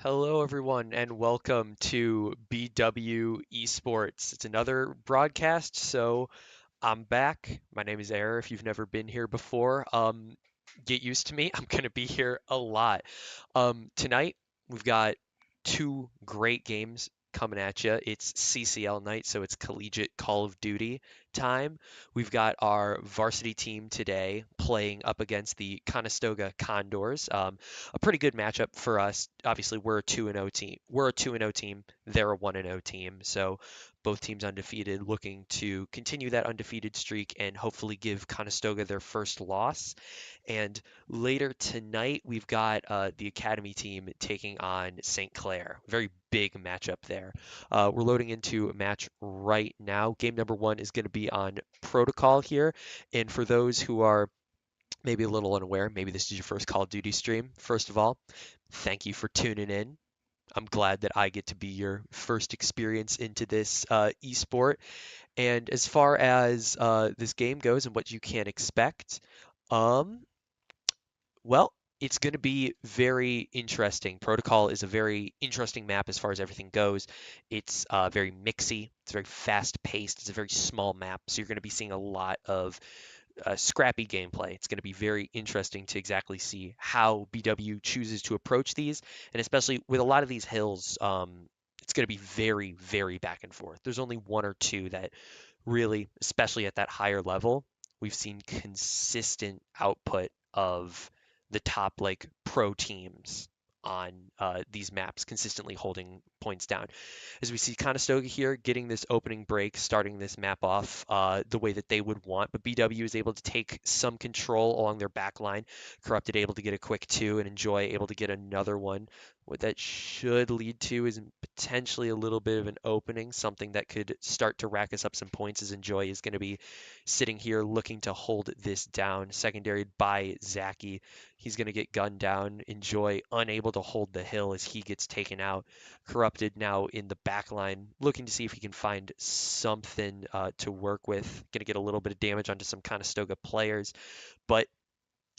Hello, everyone, and welcome to BW Esports. It's another broadcast, so I'm back. My name is Air. If you've never been here before, get used to me. I'm going to be here a lot. Tonight, we've got two great games coming at you. It's CCL night, so it's Collegiate Call of Duty time. We've got our varsity team today playing up against the Conestoga Condors. A pretty good matchup for us. Obviously, we're a 2-0 team. We're a 2-0 team. They're a 1-0 team. So both teams undefeated, looking to continue that undefeated streak and hopefully give Conestoga their first loss. And later tonight, we've got the Academy team taking on St. Clair. Very big matchup there. We're loading into a match right now. Game number one is going to be on Protocol here. And for those who are maybe a little unaware, maybe this is your first Call of Duty stream, first of all, thank you for tuning in. I'm glad that I get to be your first experience into this esport. And as far as this game goes and what you can expect, um, well, it's going to be very interesting. Protocol is a very interesting map as far as everything goes. It's very mixy. It's very fast paced. It's a very small map, so you're going to be seeing a lot of scrappy gameplay. It's going to be very interesting to exactly see how BW chooses to approach these, and especially with a lot of these hills, it's going to be very, very back and forth. There's only one or two that really, especially at that higher level, we've seen consistent output of the top like pro teams on these maps consistently holding points down. As we see Conestoga here getting this opening break, starting this map off the way that they would want, but BW is able to take some control along their back line. Corrupted able to get a quick two, and Enjoy able to get another one. What that should lead to is potentially a little bit of an opening, something that could start to rack us up some points, as Enjoy is going to be sitting here looking to hold this down. Secondary by Zaki. He's going to get gunned down. Enjoy unable to hold the hill as he gets taken out. Corrupted now in the back line, looking to see if he can find something to work with. Going to get a little bit of damage onto some Conestoga players, but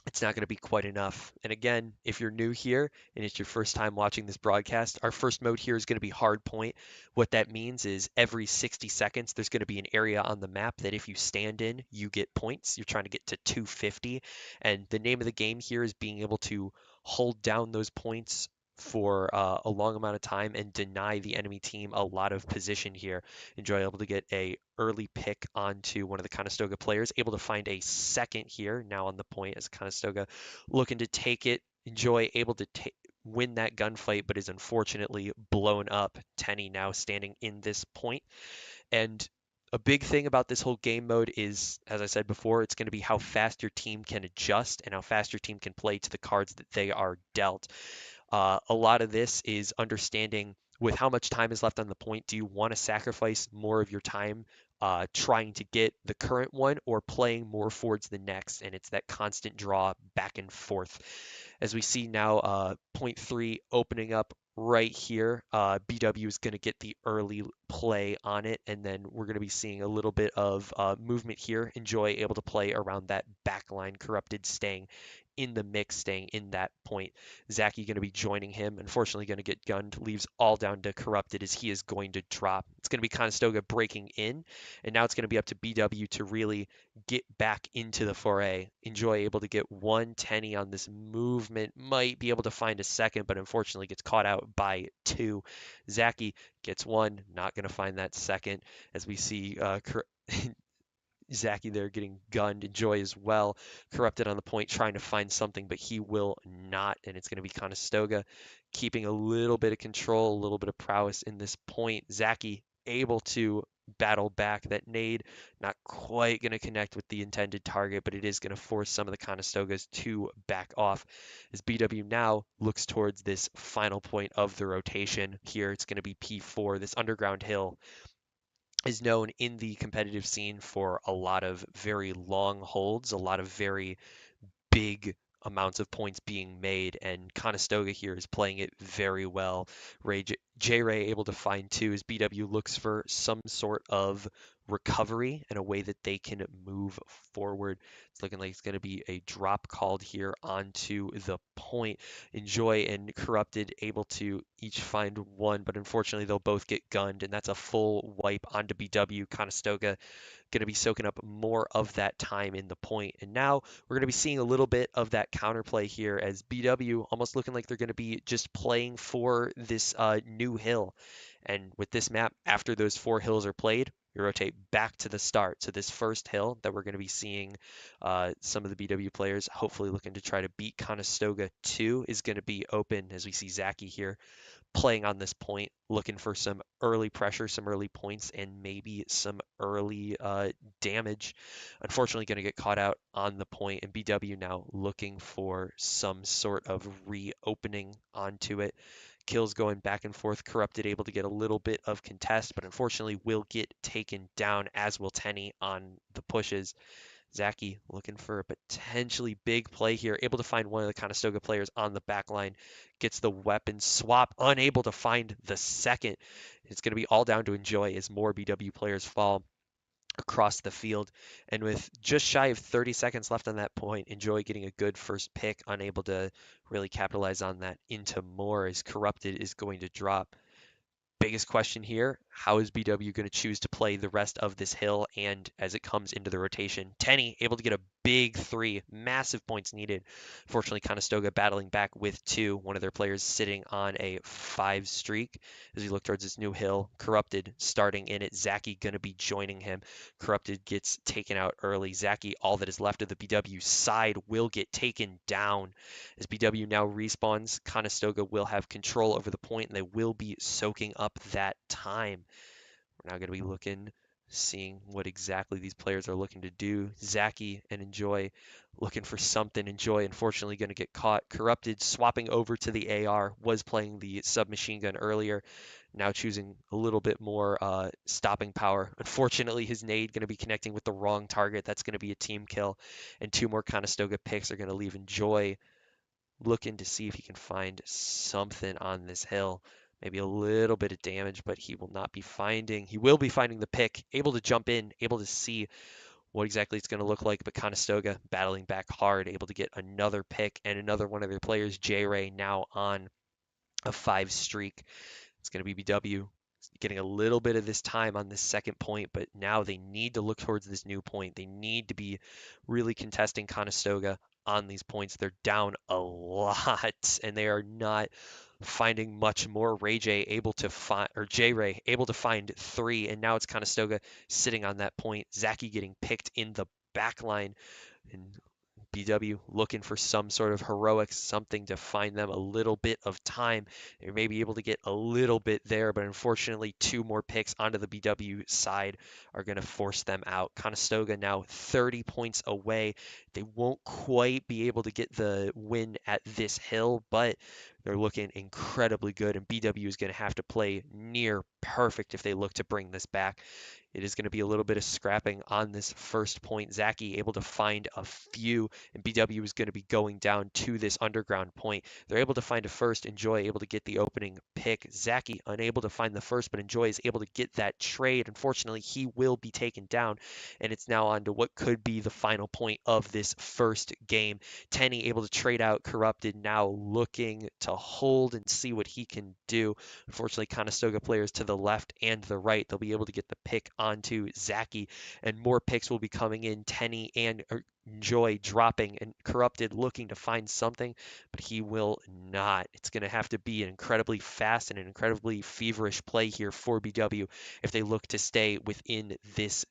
it's not going to be quite enough. And again, if you're new here and it's your first time watching this broadcast, our first mode here is going to be hard point. What that means is every 60 seconds, there's going to be an area on the map that if you stand in, you get points. You're trying to get to 250. And the name of the game here is being able to hold down those points for a long amount of time and deny the enemy team a lot of position here. Enjoy able to get a early pick onto one of the Conestoga players, able to find a second here now on the point as Conestoga looking to take it. Enjoy able to win that gunfight, but is unfortunately blown up. Tenny now standing in this point. And a big thing about this whole game mode is, as I said before, it's going to be how fast your team can adjust and how fast your team can play to the cards that they are dealt. A lot of this is understanding with how much time is left on the point. Do you want to sacrifice more of your time trying to get the current one or playing more towards the next? And it's that constant draw back and forth. As we see now, point three opening up right here. BW is going to get the early play on it, and then we're going to be seeing a little bit of movement here. Enjoy able to play around that back line. Corrupted staying in the mix, staying in that point. Zaki going to be joining him. Unfortunately, going to get gunned. Leaves all down to Corrupted as he is going to drop. It's going to be Conestoga breaking in, and now it's going to be up to BW to really get back into the foray. Enjoy able to get one Tenny on this movement. Might be able to find a second, but unfortunately gets caught out by two. Zaki gets one. Not going to find that second as we see Zaki there getting gunned. Enjoy as well. Corrupted on the point, trying to find something, but he will not. And it's going to be Conestoga keeping a little bit of control, a little bit of prowess in this point. Zaki able to battle back that nade. Not quite going to connect with the intended target, but it is going to force some of the Conestogas to back off as BW now looks towards this final point of the rotation. Here it's going to be P4, this underground hill is known in the competitive scene for a lot of very long holds, a lot of very big amounts of points being made, and Conestoga here is playing it very well. Rage J-Ray able to find two as BW looks for some sort of recovery and a way that they can move forward. It's looking like it's going to be a drop called here onto the point. Enjoy and Corrupted able to each find one, but unfortunately they'll both get gunned, and that's a full wipe onto BW. Conestoga going to be soaking up more of that time in the point. And now we're going to be seeing a little bit of that counterplay here as BW almost looking like they're going to be just playing for this new hill. And with this map, after those four hills are played, we rotate back to the start. So this first hill that we're going to be seeing some of the BW players hopefully looking to try to beat Conestoga 2 is going to be open as we see Zaki here playing on this point, looking for some early pressure, some early points, and maybe some early damage. Unfortunately, going to get caught out on the point, and BW now looking for some sort of reopening onto it. Kills going back and forth. Corrupted able to get a little bit of contest, but unfortunately will get taken down, as will Tenny on the pushes. Zaki looking for a potentially big play here, able to find one of the Conestoga players on the back line, gets the weapon swap, unable to find the second. It's going to be all down to Enjoy as more BW players fall across the field. And with just shy of 30 seconds left on that point, Enjoy getting a good first pick, unable to really capitalize on that into more as Corrupted is going to drop. Biggest question here, how is BW going to choose to play the rest of this hill and as it comes into the rotation? Tenny able to get a big three, massive points needed. Fortunately, Conestoga battling back with two, one of their players sitting on a 5 streak as we look towards this new hill. Corrupted starting in it, Zaki going to be joining him. Corrupted gets taken out early. Zaki, all that is left of the BW side, will get taken down. As BW now respawns, Conestoga will have control over the point and they will be soaking up that time. We're now going to be looking, seeing what exactly these players are looking to do. Zaki and Enjoy looking for something. Enjoy, unfortunately, going to get caught. Corrupted, swapping over to the AR, was playing the submachine gun earlier. Now choosing a little bit more stopping power. Unfortunately, his nade going to be connecting with the wrong target. That's going to be a team kill. And two more Conestoga picks are going to leave Enjoy looking to see if he can find something on this hill. Maybe a little bit of damage, but he will not be finding. He will be finding the pick, able to jump in, able to see what exactly it's going to look like. But Conestoga battling back hard, able to get another pick and another one of their players, J-Ray, now on a 5 streak. It's going to be BW getting a little bit of this time on this second point, but now they need to look towards this new point. They need to be really contesting Conestoga on these points. They're down a lot, and they are not finding much more. Ray J able to find, or J Ray able to find 3, and now it's Conestoga sitting on that point. Zaki getting picked in the back line, and BW looking for some sort of heroics, something to find them a little bit of time. They may be able to get a little bit there, but unfortunately, 2 more picks onto the BW side are going to force them out. Conestoga now 30 points away. They won't quite be able to get the win at this hill, but they're looking incredibly good, and BW is going to have to play near perfect if they look to bring this back. It is going to be a little bit of scrapping on this first point. Zaki able to find a few, and BW is going to be going down to this underground point. They're able to find a first. Enjoy able to get the opening pick. Zaki unable to find the first, but Enjoy is able to get that trade. Unfortunately, he will be taken down, and it's now on to what could be the final point of this first game. Tenny able to trade out Corrupted, now looking to hold and see what he can do. Unfortunately, Conestoga players to the left and the right, they'll be able to get the pick onto Zaki, and more picks will be coming in. Tenny and Enjoy dropping, and Corrupted looking to find something, but he will not. It's going to have to be an incredibly fast and an incredibly feverish play here for BW if they look to stay within this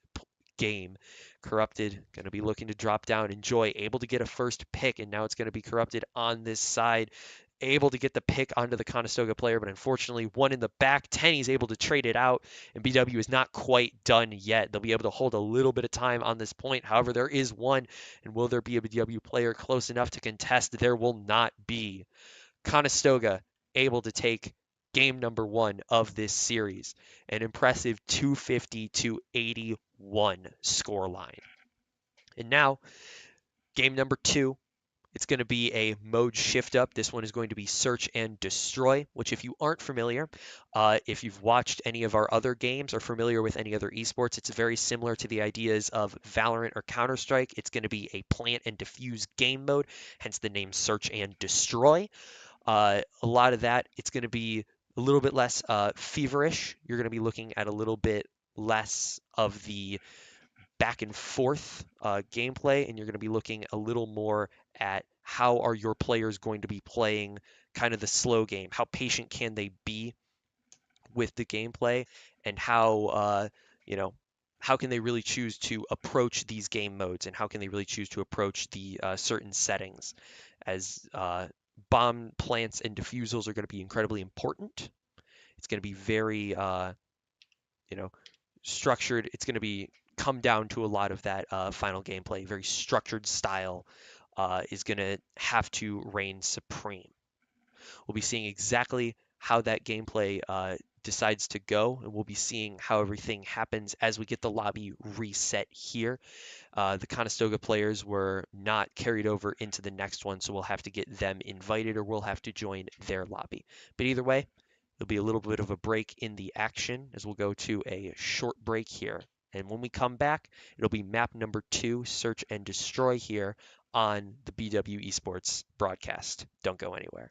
game. Corrupted going to be looking to drop down. Enjoy able to get a first pick, and now it's going to be Corrupted on this side, able to get the pick onto the Conestoga player, but unfortunately one in the back. Tenny's able to trade it out, and BW is not quite done yet. They'll be able to hold a little bit of time on this point. However, there is one, and will there be a BW player close enough to contest? There will not be. Conestoga able to take game number 1 of this series, an impressive 250 to 81 scoreline. And now game number 2, It's going to be a mode shift up. This one is going to be search and destroy, which if you aren't familiar, if you've watched any of our other games or familiar with any other esports, it's very similar to the ideas of Valorant or Counter-Strike. It's going to be a plant and defuse game mode, hence the name search and destroy. A lot of that, it's going to be a little bit less feverish. You're going to be looking at a little bit less of the back and forth gameplay, and you're going to be looking a little more at how are your players going to be playing kind of the slow game. How patient can they be with the gameplay, and you know, how can they really choose to approach these game modes, and how can they really choose to approach the certain settings, as bomb plants and diffusals are going to be incredibly important. It's going to be very, you know, structured. It's going to be come down to a lot of that final gameplay. Very structured style is going to have to reign supreme. We'll be seeing exactly how that gameplay decides to go, and we'll be seeing how everything happens as we get the lobby reset here. The Conestoga players were not carried over into the next one, so we'll have to get them invited or we'll have to join their lobby. But either way, there'll be a little bit of a break in the action as we'll go to a short break here. And when we come back, it'll be map number 2, Search and Destroy here on the BWU Esports broadcast. Don't go anywhere.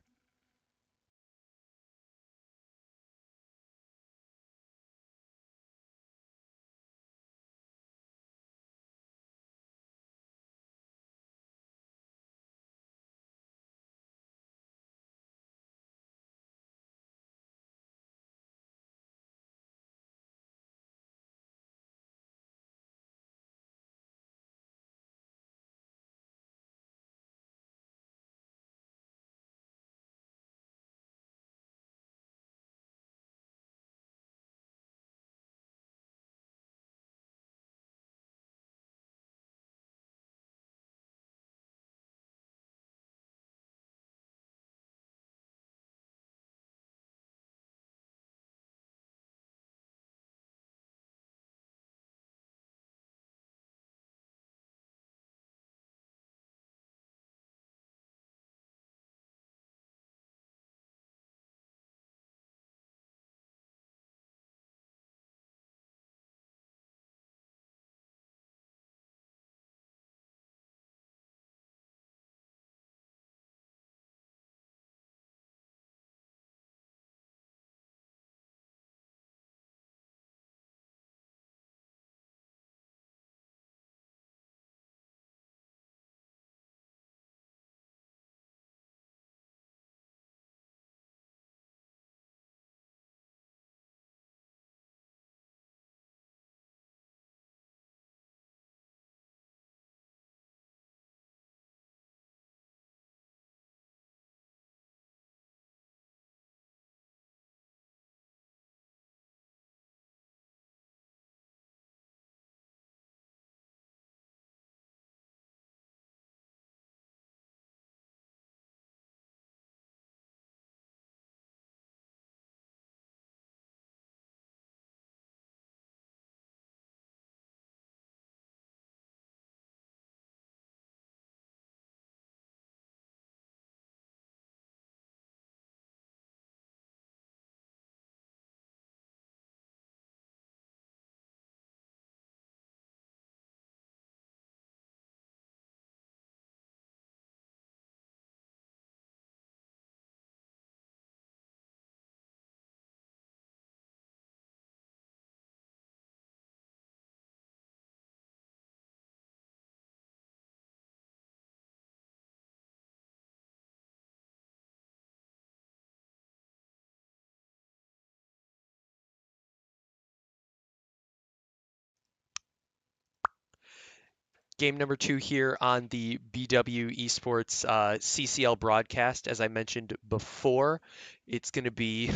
Game number 2 here on the BW Esports CCL broadcast. As I mentioned before, it's going to be,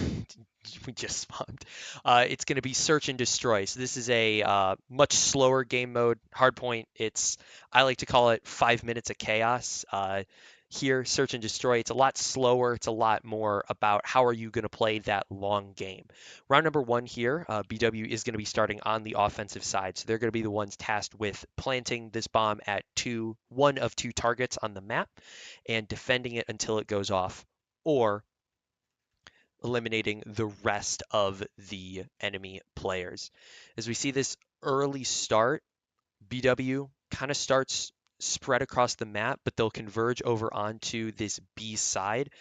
we just spawned, it's going to be Search and Destroy. So this is a much slower game mode. Hardpoint, I like to call it 5 minutes of chaos. Here, search and destroy, it's a lot slower. It's a lot more about how are you going to play that long game. Round number one here, BW is going to be starting on the offensive side. So they're going to be the ones tasked with planting this bomb at one of two targets on the map and defending it until it goes off, or eliminating the rest of the enemy players. As we see this early start, BW kind of starts spread across the map, but they'll converge over onto this B side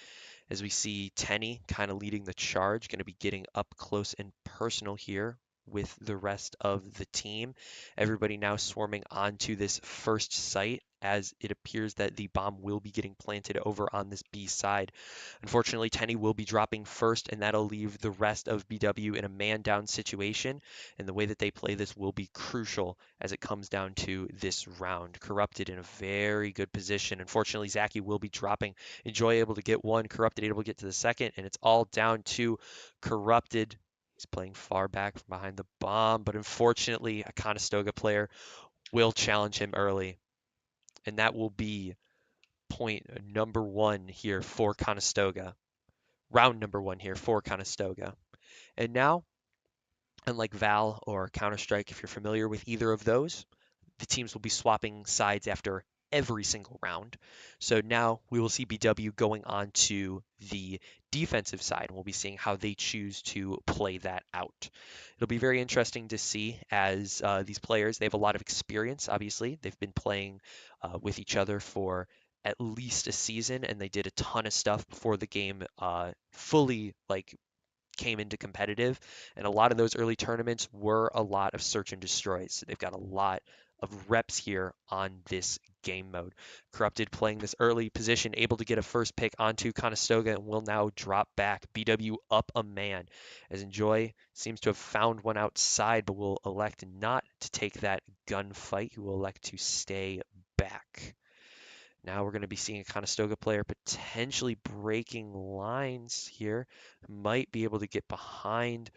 as we see Tenny kind of leading the charge, going to be getting up close and personal here with the rest of the team. Everybody now swarming onto this first site as it appears that the bomb will be getting planted over on this B side. Unfortunately, Tenny will be dropping first, and that'll leave the rest of BW in a man-down situation, and the way that they play this will be crucial as it comes down to this round. Corrupted in a very good position. Unfortunately, Zaki will be dropping. Enjoy able to get one, Corrupted able to get to the second, and it's all down to Corrupted. He's playing far back from behind the bomb, but unfortunately, a Conestoga player will challenge him early, and that will be point number one here for Conestoga. Round number one here for Conestoga. And now, unlike Val or Counter-Strike, if you're familiar with either of those, the teams will be swapping sides after every single round. So now we will see BW going on to the defensive side, and we'll be seeing how they choose to play that out. It'll be very interesting to see as these players, they have a lot of experience, obviously. They've been playing with each other for at least a season, and they did a ton of stuff before the game fully came into competitive, and a lot of those early tournaments were a lot of search and destroys. So they've got a lot of reps here on this game mode. Corrupted playing this early position, able to get a first pick onto Conestoga, and will now drop back. BW up a man, as Enjoy seems to have found one outside, but will elect not to take that gunfight. He will elect to stay back. Now we're going to be seeing a Conestoga player potentially breaking lines here. Might be able to get behind.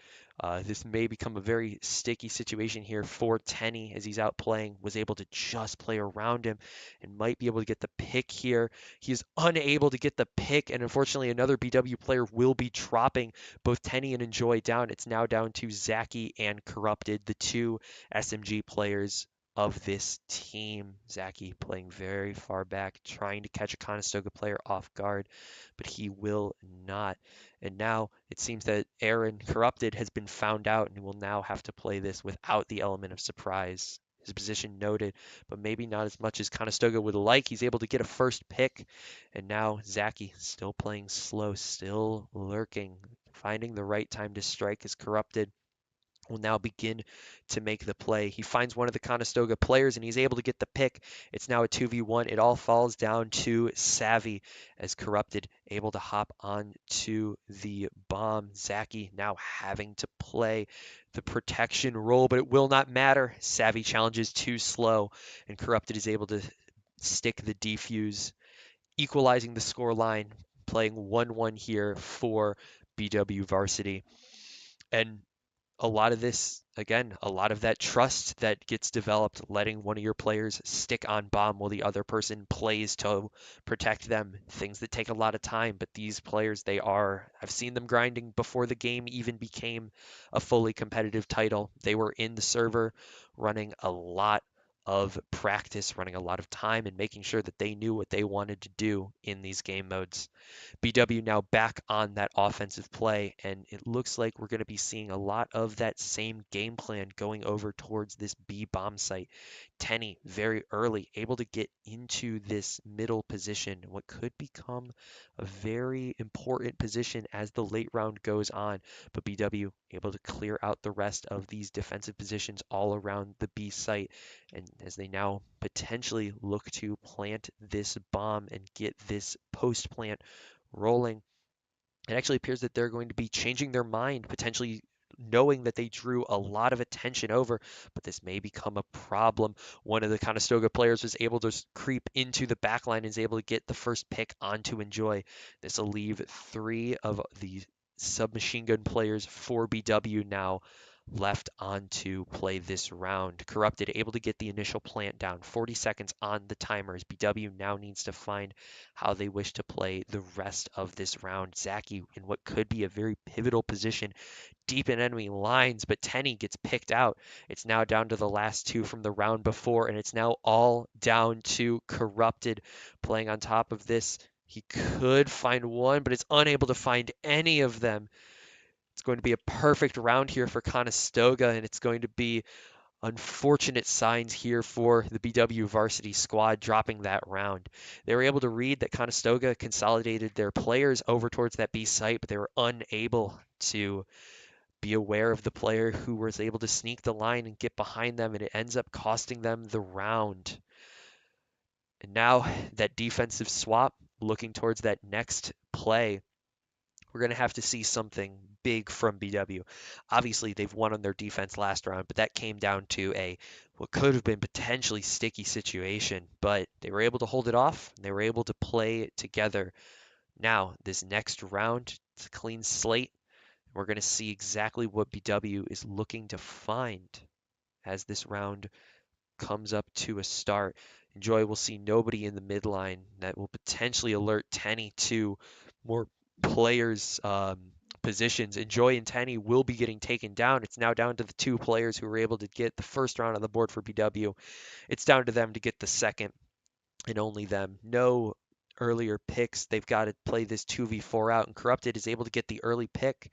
This may become a very sticky situation here for Tenny as he's out playing. Was able to just play around him and might be able to get the pick here. He is unable to get the pick, and unfortunately another BW player will be dropping both Tenny and Enjoy down. It's now down to Zaki and Corrupted, the two SMG players of this team. Zaki playing very far back, trying to catch a Conestoga player off guard, but he will not. And now it seems that Aaron Corrupted has been found out and will now have to play this without the element of surprise. His position noted, but maybe not as much as Conestoga would like. He's able to get a first pick, and now Zaki still playing slow, still lurking, finding the right time to strike is Corrupted will now begin to make the play. He finds one of the Conestoga players and he's able to get the pick. It's now a 2v1. It all falls down to Savvy as Corrupted able to hop on to the bomb. Zaki now having to play the protection role, but it will not matter. Savvy challenges too slow and Corrupted is able to stick the defuse, equalizing the score line, playing 1-1 here for BW Varsity. And a lot of this, again, a lot of that trust that gets developed, letting one of your players stick on bomb while the other person plays to protect them, things that take a lot of time. But these players, I've seen them grinding before the game even became a fully competitive title. They were in the server running a lot of practice, running a lot of time, and making sure that they knew what they wanted to do in these game modes. BW now back on that offensive play, and it looks like we're going to be seeing a lot of that same game plan going over towards this B bomb site. Tenny, very early, able to get into this middle position, what could become a very important position as the late round goes on. But BW able to clear out the rest of these defensive positions all around the B site, and as they now potentially look to plant this bomb and get this post plant rolling, it actually appears that they're going to be changing their mind, potentially knowing that they drew a lot of attention over, but this may become a problem. One of the Conestoga players was able to creep into the back line and is able to get the first pick onto Enjoy. This will leave three of the submachine gun players for BW now left on to play this round. Corrupted able to get the initial plant down. 40 seconds on the timers. BW now needs to find how they wish to play the rest of this round. Zaki in what could be a very pivotal position deep in enemy lines, but Tenny gets picked out. It's now down to the last two from the round before, and it's now all down to Corrupted playing on top of this. He could find one, but is unable to find any of them. It's going to be a perfect round here for Conestoga, and it's going to be unfortunate signs here for the BWU Varsity squad dropping that round. They were able to read that Conestoga consolidated their players over towards that B site, but they were unable to be aware of the player who was able to sneak the line and get behind them, and it ends up costing them the round. And now that defensive swap, looking towards that next play, we're going to have to see something big from BW. Obviously, they've won on their defense last round, but that came down to a what could have been potentially sticky situation, but they were able to hold it off and they were able to play it together. Now, this next round, it's a clean slate. We're going to see exactly what BW is looking to find as this round comes up to a start. Enjoy will see nobody in the midline that will potentially alert Tenny to more players' positions. Enjoy and Tenny will be getting taken down. It's now down to the two players who were able to get the first round on the board for BW. It's down to them to get the second, and only them. No earlier picks. They've got to play this 2v4 out, and Corrupted is able to get the early pick.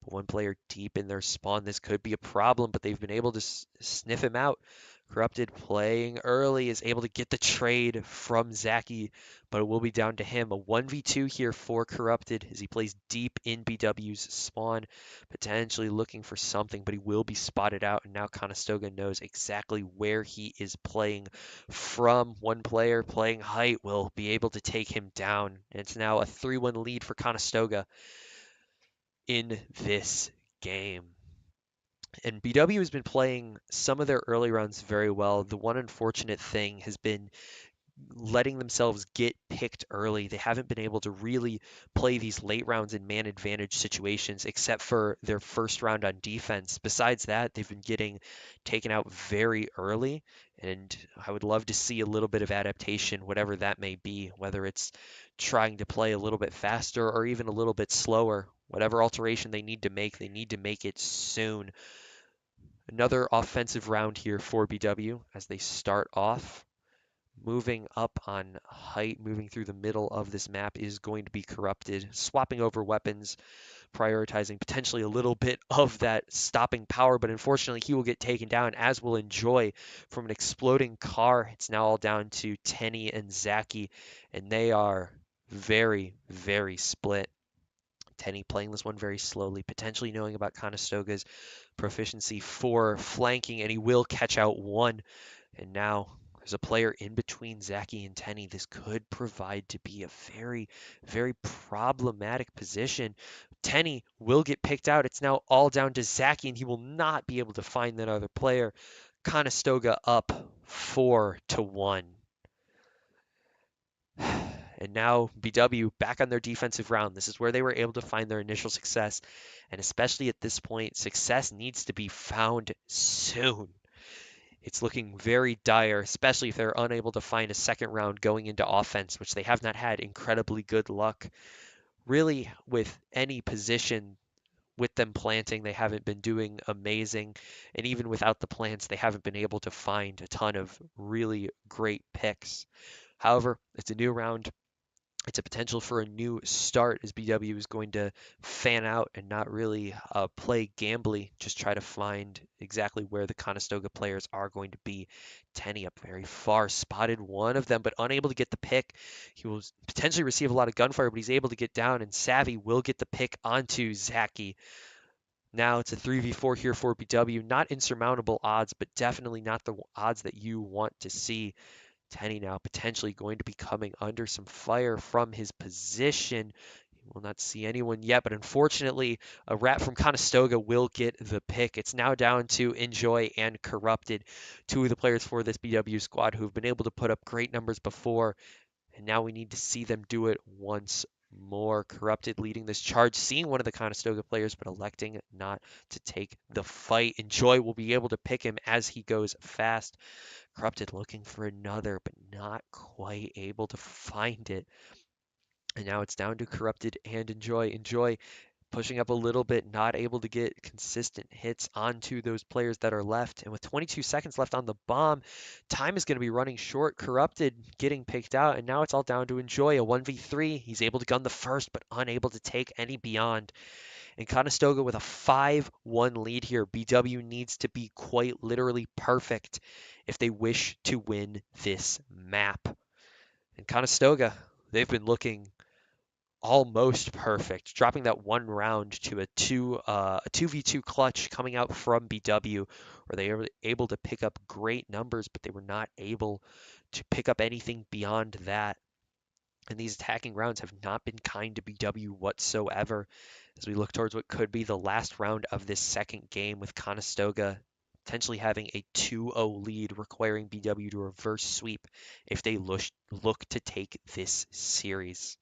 But one player deep in their spawn, this could be a problem, but they've been able to sniff him out. Corrupted playing early is able to get the trade from Zaki, but it will be down to him. A 1v2 here for Corrupted as he plays deep in BW's spawn, potentially looking for something, but he will be spotted out. And now Conestoga knows exactly where he is playing from. One player playing height will be able to take him down. And it's now a 3-1 lead for Conestoga in this game. And BW has been playing some of their early rounds very well. The one unfortunate thing has been letting themselves get picked early. They haven't been able to really play these late rounds in man advantage situations except for their first round on defense. Besides that, they've been getting taken out very early, and I would love to see a little bit of adaptation, whatever that may be, whether it's trying to play a little bit faster or even a little bit slower. Whatever alteration they need to make it soon. Another offensive round here for BW as they start off. Moving up on height, moving through the middle of this map is going to be Corrupted, swapping over weapons, prioritizing potentially a little bit of that stopping power, but unfortunately he will get taken down, as will Enjoy from an exploding car. It's now all down to Tenny and Zaki, and they are very, very split. Tenny playing this one very slowly, potentially knowing about Conestoga's proficiency for flanking, and he will catch out one. And now there's a player in between Zaki and Tenny. This could provide to be a very, very problematic position. Tenny will get picked out. It's now all down to Zaki, and he will not be able to find that other player. Conestoga up 4-1. And now BW back on their defensive round. This is where they were able to find their initial success. And especially at this point, success needs to be found soon. It's looking very dire, especially if they're unable to find a second round going into offense, which they have not had incredibly good luck. Really, with any position with them planting, they haven't been doing amazing. And even without the plants, they haven't been able to find a ton of really great picks. However, it's a new round. It's a potential for a new start as BW is going to fan out and not really play gambly, just try to find exactly where the Conestoga players are going to be. Tenny up very far, spotted one of them, but unable to get the pick. He will potentially receive a lot of gunfire, but he's able to get down, and Savvy will get the pick onto Zaki. Now it's a 3v4 here for BW. Not insurmountable odds, but definitely not the odds that you want to see. Tenny now potentially going to be coming under some fire from his position. He will not see anyone yet, but unfortunately, a rat from Conestoga will get the pick. It's now down to Enjoy and Corrupted, two of the players for this BW squad who have been able to put up great numbers before, and now we need to see them do it once more. Corrupted leading this charge, seeing one of the Conestoga players, but electing not to take the fight. Enjoy will be able to pick him as he goes fast. Corrupted looking for another, but not quite able to find it. And now it's down to Corrupted and Enjoy. Enjoy pushing up a little bit, not able to get consistent hits onto those players that are left. And with 22 seconds left on the bomb, time is going to be running short. Corrupted getting picked out, and now it's all down to Enjoy. A 1v3. He's able to gun the first, but unable to take any beyond. And Conestoga with a 5-1 lead here. BW needs to be quite literally perfect if they wish to win this map. And Conestoga, they've been looking almost perfect, dropping that one round to a 2v2 clutch coming out from BW, where they were able to pick up great numbers, but they were not able to pick up anything beyond that. And these attacking rounds have not been kind to BW whatsoever as we look towards what could be the last round of this second game, with Conestoga potentially having a 2-0 lead, requiring BW to reverse sweep if they look to take this series.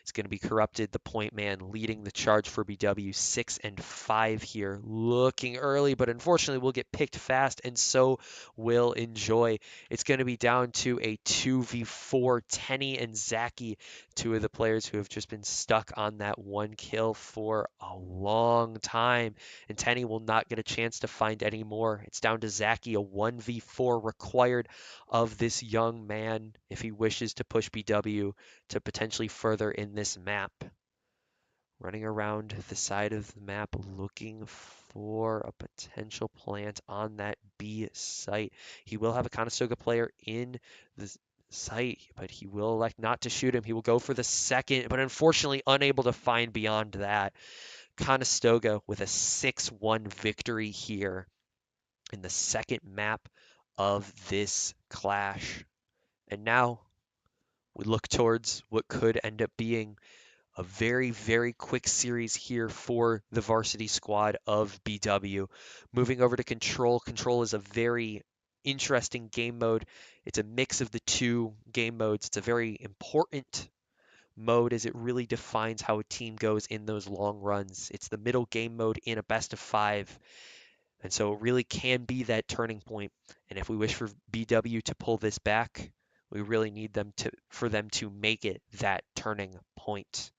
It's going to be Corrupted, the point man, leading the charge for BW. 6 and 5 here, looking early, but unfortunately will get picked fast, and so will Enjoy. It's going to be down to a 2v4. Tenny and Zaki, two of the players who have just been stuck on that one kill for a long time, and Tenny will not get a chance to find any more. It's down to Zaki, a 1v4 required of this young man if he wishes to push BW to potentially further in this map. Running around the side of the map looking for a potential plant on that B site. He will have a Conestoga player in the site, but he will elect not to shoot him. He will go for the second, but unfortunately unable to find beyond that. Conestoga with a 6-1 victory here in the second map of this clash. And now we look towards what could end up being a very, very quick series here for the varsity squad of BW. Moving over to Control. Control is a very interesting game mode. It's a mix of the two game modes. It's a very important mode as it really defines how a team goes in those long runs. It's the middle game mode in a best of 5. And so it really can be that turning point. And if we wish for BW to pull this back, we really need for them to make it that turning point.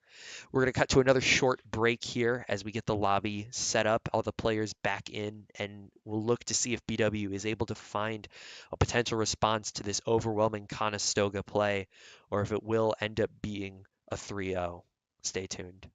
We're going to cut to another short break here as we get the lobby set up, all the players back in, and we'll look to see if BW is able to find a potential response to this overwhelming Conestoga play, or if it will end up being a 3-0. Stay tuned.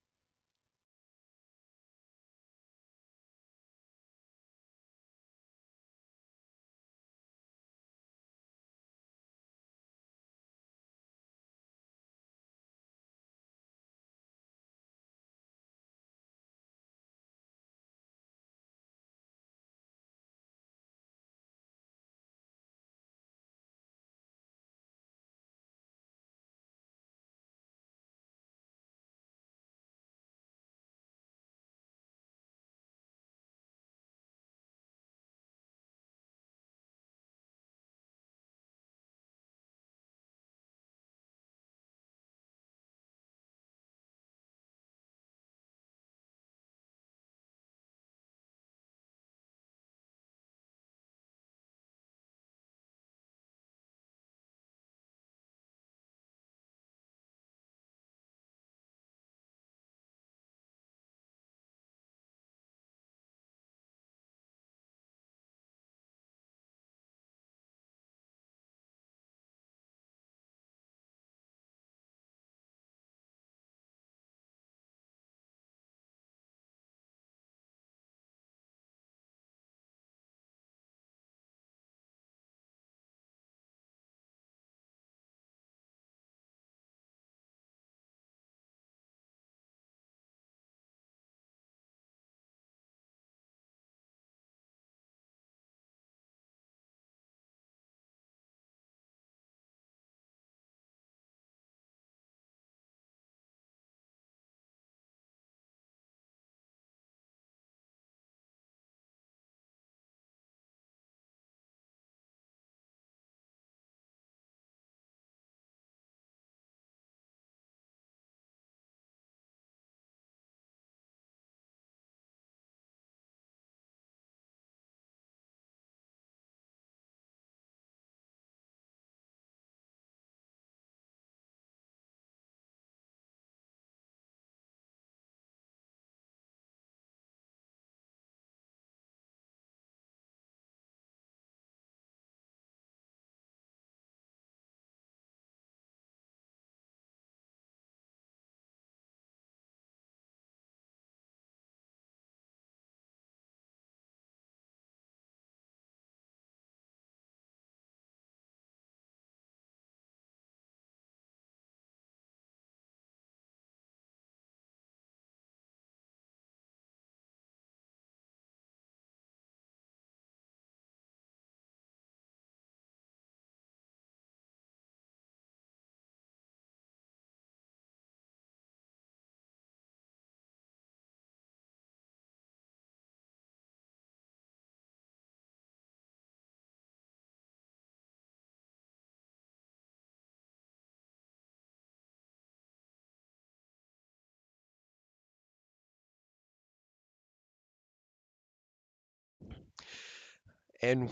And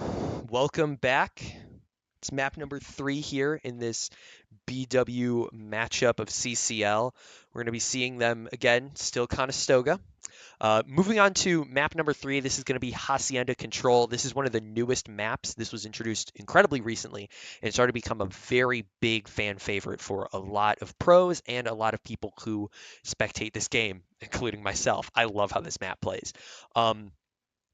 welcome back. It's map number 3 here in this BW matchup of CCL. We're going to be seeing them again, still Conestoga. Moving on to map number 3, this is going to be Hacienda Control. This is one of the newest maps. This was introduced incredibly recently and started to become a very big fan favorite for a lot of pros and a lot of people who spectate this game, including myself. I love how this map plays.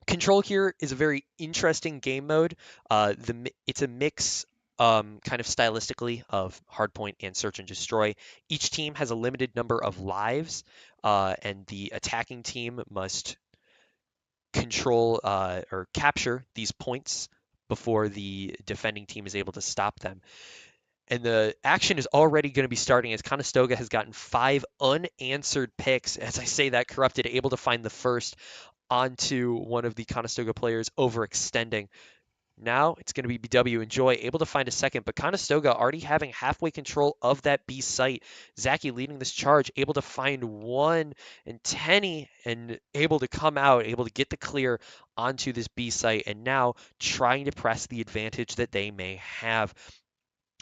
Control here is a very interesting game mode. It's a mix, kind of stylistically, of hardpoint and search and destroy. Each team has a limited number of lives, and the attacking team must control or capture these points before the defending team is able to stop them. And the action is already going to be starting as Conestoga has gotten 5 unanswered picks. As I say that, Corrupted able to find the first onto one of the Conestoga players overextending. Now it's going to be BW and Joy able to find a second, but Conestoga already having halfway control of that B site. Zaki leading this charge, able to find one, and Tenny and able to come out, able to get the clear onto this B site, and now trying to press the advantage that they may have.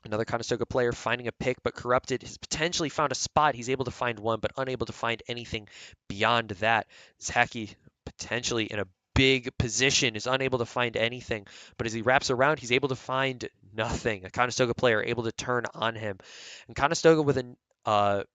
Another Conestoga player finding a pick, but Corrupted has potentially found a spot. He's able to find one, but unable to find anything beyond that. Zaki potentially in a big position is unable to find anything, but as he wraps around, he's able to find nothing. A Conestoga player able to turn on him. And Conestoga with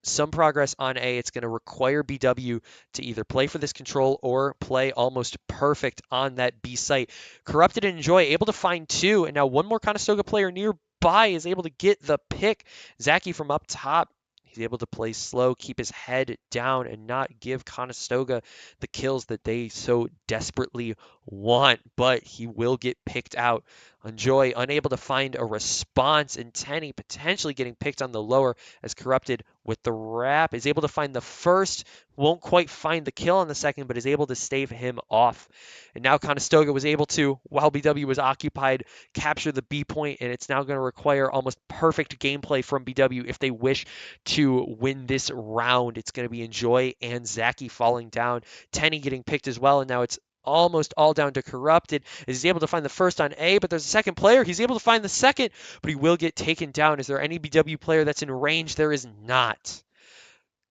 some progress on A. It's going to require BW to either play for this control or play almost perfect on that B site. Corrupted and Enjoy able to find two, and now one more Conestoga player nearby is able to get the pick. Zaki from up top. He's able to play slow, keep his head down, and not give Conestoga the kills that they so desperately want. But he will get picked out. Enjoy unable to find a response, and Tenny potentially getting picked on the lower as Corrupted with the wrap is able to find the first, won't quite find the kill on the second, but is able to stave him off. And now Conestoga was able to, while BW was occupied, capture the B point, and it's now going to require almost perfect gameplay from BW if they wish to win this round. It's going to be Enjoy and Zaki falling down, Tenny getting picked as well, and now it's almost all down to Corrupted. He's able to find the first on A, but there's a second player. He's able to find the second, but he will get taken down. Is there any BW player that's in range? There is not.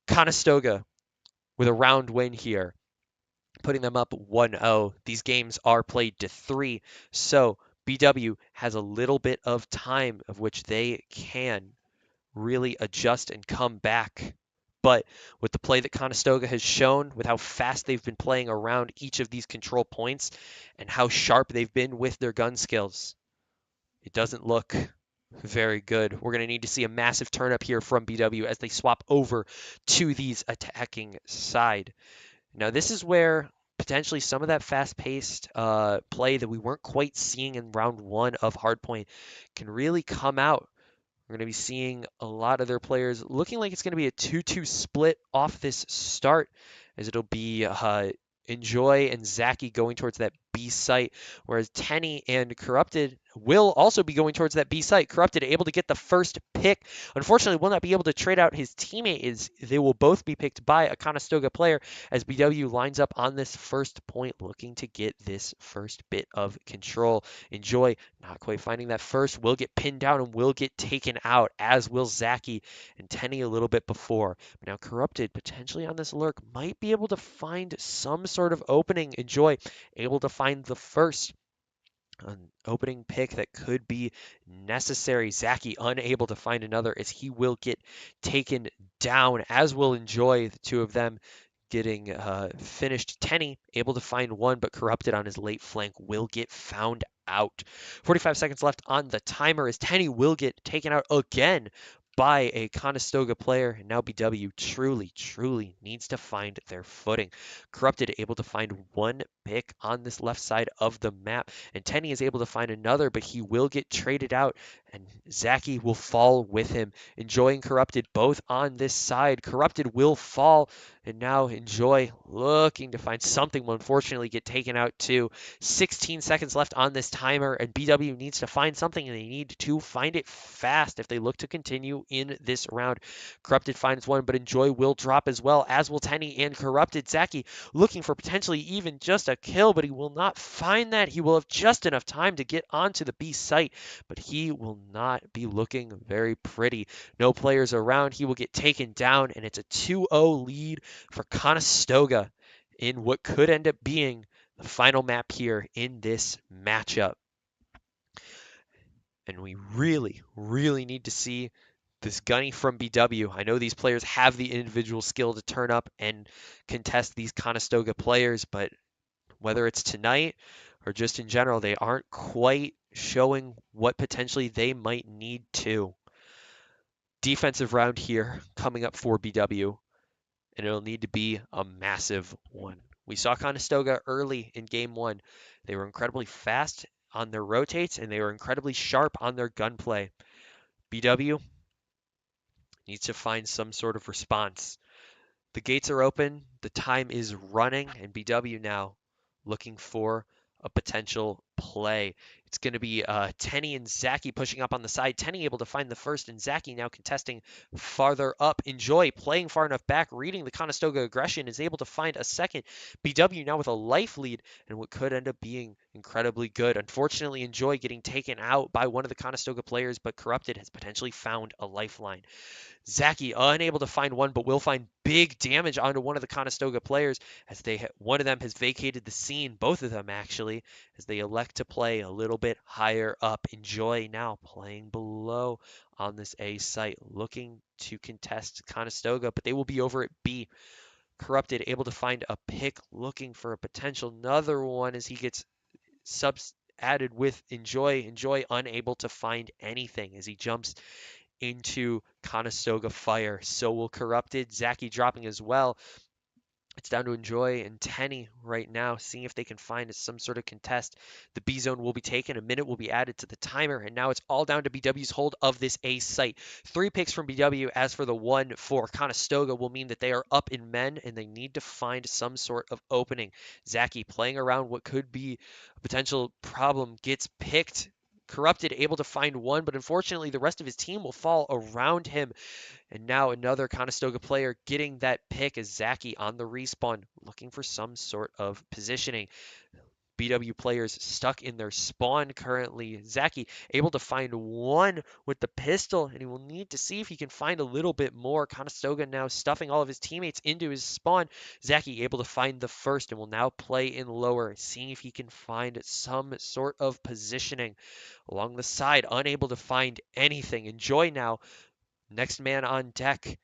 Conestoga with a round win here, putting them up 1-0. These games are played to 3, so BW has a little bit of time of which they can really adjust and come back. But with the play that Conestoga has shown, with how fast they've been playing around each of these control points, and how sharp they've been with their gun skills, it doesn't look very good. We're going to need to see a massive turn up here from BW as they swap over to these attacking side. Now, this is where potentially some of that fast-paced play that we weren't quite seeing in round 1 of Hardpoint can really come out. We're going to be seeing a lot of their players looking like it's going to be a 2-2 split off this start, as it'll be Enjoy and Zaki going towards that B site, whereas Tenny and Corrupted will also be going towards that B site. Corrupted able to get the first pick. Unfortunately, will not be able to trade out his teammate. They will both be picked by a Conestoga player as BW lines up on this first point, looking to get this first bit of control. Enjoy not quite finding that first, will get pinned down and will get taken out, as will Zaki and Tenny a little bit before. But now Corrupted potentially on this lurk might be able to find some sort of opening. Enjoy able to find the first, an opening pick that could be necessary. Zaki unable to find another as he will get taken down, as will Enjoy, the two of them getting finished. Tenny able to find one, but Corrupted on his late flank will get found out. 45 seconds left on the timer as Tenny will get taken out again by a Conestoga player, and now BW truly needs to find their footing. Corrupted able to find one pick on this left side of the map, and Tenny is able to find another, but he will get traded out and Zaki will fall with him. Enjoy and Corrupted both on this side. Corrupted will fall, and now Enjoy looking to find something will unfortunately get taken out too. 16 seconds left on this timer, and BW needs to find something, and they need to find it fast if they look to continue in this round. Corrupted finds one, but Enjoy will drop as well, as will Tenny and Corrupted. Zaki looking for potentially even just a kill, but he will not find that. He will have just enough time to get onto the B site, but he will not be looking very pretty. No players around. He will get taken down, and it's a 2-0 lead for Conestoga in what could end up being the final map here in this matchup. And we really, really need to see this gunny from BW. I know these players have the individual skill to turn up and contest these Conestoga players, but whether it's tonight or just in general, they aren't quite showing what potentially they might need to. Defensive round here coming up for BW, and it'll need to be a massive one. We saw Conestoga early in game one. They were incredibly fast on their rotates, and they were incredibly sharp on their gunplay. BW needs to find some sort of response. The gates are open, the time is running, and BW now looking for a potential play. It's going to be Tenny and Zaki pushing up on the side. Tenny able to find the first, and Zaki now contesting farther up. Enjoy playing far enough back, reading the Conestoga aggression, is able to find a second. BW now with a life lead, and what could end up being incredibly good. Unfortunately, Enjoy getting taken out by one of the Conestoga players, but Corrupted has potentially found a lifeline. Zaki unable to find one, but will find big damage onto one of the Conestoga players as one of them has vacated the scene, both of them actually, as they elect to play a little bit higher up. Enjoy now playing below on this A site, looking to contest Conestoga, but they will be over at B. Corrupted able to find a pick, looking for a potential another one as he gets subs added with Enjoy. Enjoy unable to find anything as he jumps into Conestoga fire. So will Corrupted. Zaki dropping as well. It's down to Enjoy and Tenny right now, seeing if they can find some sort of contest. The B zone will be taken. A minute will be added to the timer, and now it's all down to BW's hold of this A site. 3 picks from BW. As for the one for Conestoga will mean that they are up in men, and they need to find some sort of opening. Zaki playing around what could be a potential problem gets picked. Corrupted able to find one, but unfortunately the rest of his team will fall around him. And now another Conestoga player getting that pick is Zaki on the respawn, looking for some sort of positioning. BW players stuck in their spawn currently. Zaki able to find one with the pistol, and he will need to see if he can find a little bit more. Conestoga now stuffing all of his teammates into his spawn. Zaki able to find the first and will now play in lower, seeing if he can find some sort of positioning along the side. Unable to find anything. Enjoy now. Next man on deck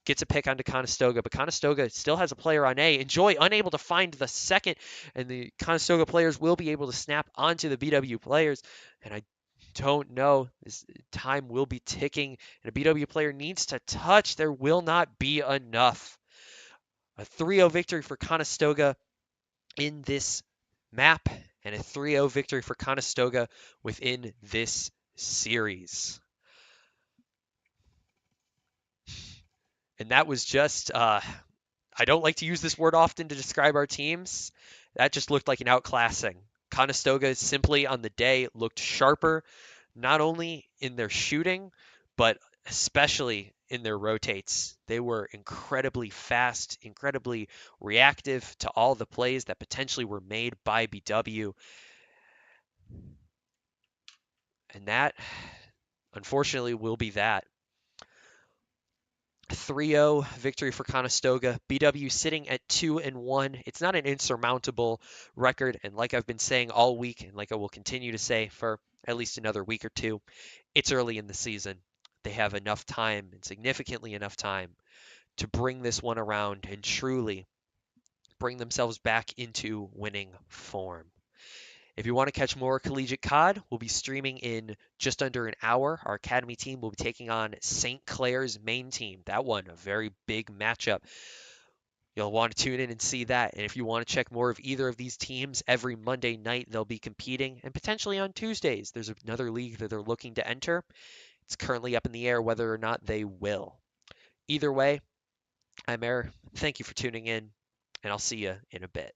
gets a pick onto Conestoga, but Conestoga still has a player on A. Enjoy unable to find the second, and the Conestoga players will be able to snap onto the BW players. And I don't know. This time will be ticking, and a BW player needs to touch. There will not be enough. A 3-0 victory for Conestoga in this map, and a 3-0 victory for Conestoga within this series. And that was just, I don't like to use this word often to describe our teams. That just looked like an outclassing. Conestoga simply on the day looked sharper, not only in their shooting, but especially in their rotates. They were incredibly fast, incredibly reactive to all the plays that potentially were made by BW. And that, unfortunately, will be that. 3-0 victory for Conestoga. BW sitting at 2-1. It's not an insurmountable record, and like I've been saying all week, and like I will continue to say for at least another week or two, it's early in the season. They have enough time, and significantly enough time, to bring this one around and truly bring themselves back into winning form. If you want to catch more collegiate COD, we'll be streaming in just under an hour. Our academy team will be taking on St. Clair's main team. That one, a very big matchup. You'll want to tune in and see that. And if you want to check more of either of these teams, every Monday night they'll be competing, and potentially on Tuesdays. There's another league that they're looking to enter. It's currently up in the air whether or not they will. Either way, I'm Air. Thank you for tuning in, and I'll see you in a bit.